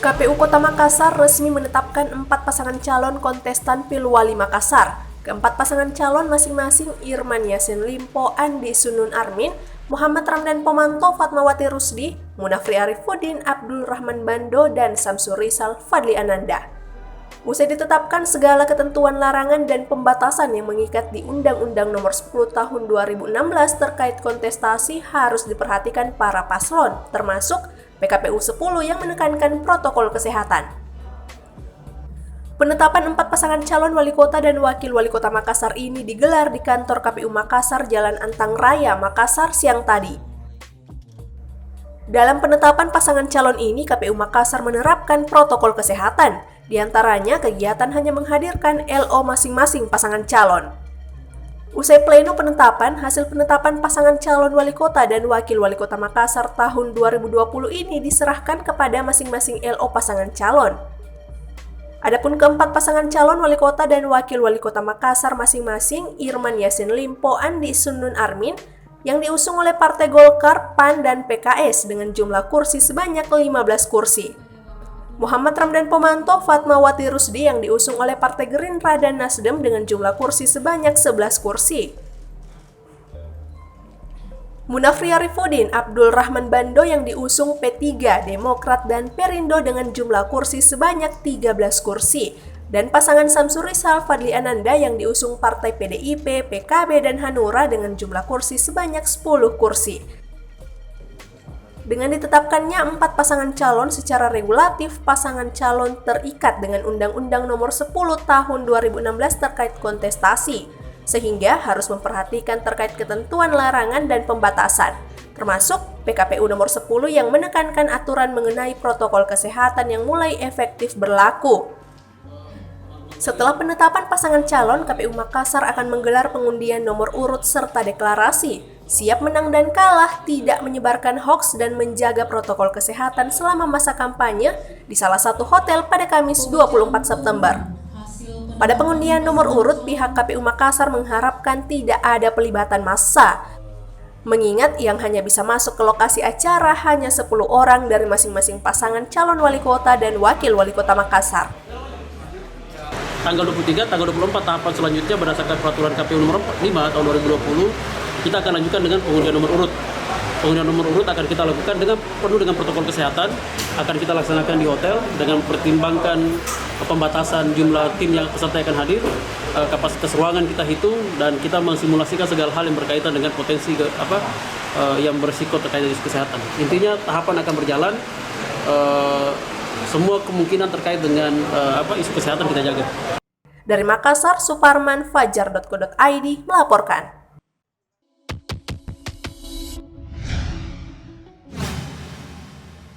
KPU Kota Makassar resmi menetapkan 4 pasangan calon kontestan Pilwali Makassar. Keempat pasangan calon masing-masing Irman Yasin Limpo, Andi Sunun Armin, Muhammad Ramdan Pomanto, Fatmawati Rusdi, Munafri Arifuddin, Abdul Rahman Bando, dan Samsur Rizal Fadli Ananda. Usai ditetapkan segala ketentuan larangan dan pembatasan yang mengikat di Undang-Undang Nomor 10 Tahun 2016 terkait kontestasi harus diperhatikan para paslon, termasuk PKPU 10 yang menekankan protokol kesehatan. Penetapan 4 pasangan calon wali kota dan wakil wali kota Makassar ini digelar di kantor KPU Makassar, Jalan Antang Raya, Makassar siang tadi. Dalam penetapan pasangan calon ini, KPU Makassar menerapkan protokol kesehatan, di antaranya kegiatan hanya menghadirkan LO masing-masing pasangan calon. Usai pleno penetapan, hasil penetapan pasangan calon wali kota dan wakil wali kota Makassar tahun 2020 ini diserahkan kepada masing-masing LO pasangan calon. Adapun keempat pasangan calon wali kota dan wakil wali kota Makassar masing-masing Irman Yasin Limpo, Andi Sunun Armin yang diusung oleh Partai Golkar, PAN, dan PKS dengan jumlah kursi sebanyak 15 kursi. Muhammad Ramdan Pomanto, Fatmawati Rusdi yang diusung oleh Partai Gerindra dan Nasdem dengan jumlah kursi sebanyak 11 kursi. Munafri Arifuddin, Abdul Rahman Bando yang diusung P3, Demokrat, dan Perindo dengan jumlah kursi sebanyak 13 kursi. Dan pasangan Samsur Rizal Fadli Ananda yang diusung Partai PDIP, PKB, dan Hanura dengan jumlah kursi sebanyak 10 kursi. Dengan ditetapkannya 4 pasangan calon secara regulatif, pasangan calon terikat dengan Undang-Undang Nomor 10 Tahun 2016 terkait kontestasi, sehingga harus memperhatikan terkait ketentuan larangan dan pembatasan, termasuk PKPU Nomor 10 yang menekankan aturan mengenai protokol kesehatan yang mulai efektif berlaku. Setelah penetapan pasangan calon, KPU Makassar akan menggelar pengundian nomor urut serta deklarasi, siap menang dan kalah, tidak menyebarkan hoaks dan menjaga protokol kesehatan selama masa kampanye di salah satu hotel pada Kamis 24 September. Pada pengundian nomor urut, pihak KPU Makassar mengharapkan tidak ada pelibatan massa, mengingat yang hanya bisa masuk ke lokasi acara hanya 10 orang dari masing-masing pasangan calon wali kota dan wakil wali kota Makassar. Tanggal 23, tanggal 24 tahapan selanjutnya berdasarkan peraturan KPU nomor 5 tahun 2020, kita akan lanjutkan dengan pengundian nomor urut. Pengundian nomor urut akan kita lakukan penuh dengan protokol kesehatan, akan kita laksanakan di hotel dengan pertimbangkan pembatasan jumlah tim yang peserta akan hadir, kapasitas ruangan kita hitung, dan kita mensimulasikan segala hal yang berkaitan dengan potensi yang berisiko terkait dengan kesehatan. Intinya tahapan akan berjalan, semua kemungkinan terkait dengan isu kesehatan kita jaga. Dari Makassar, Suparman, Fajar.co.id melaporkan.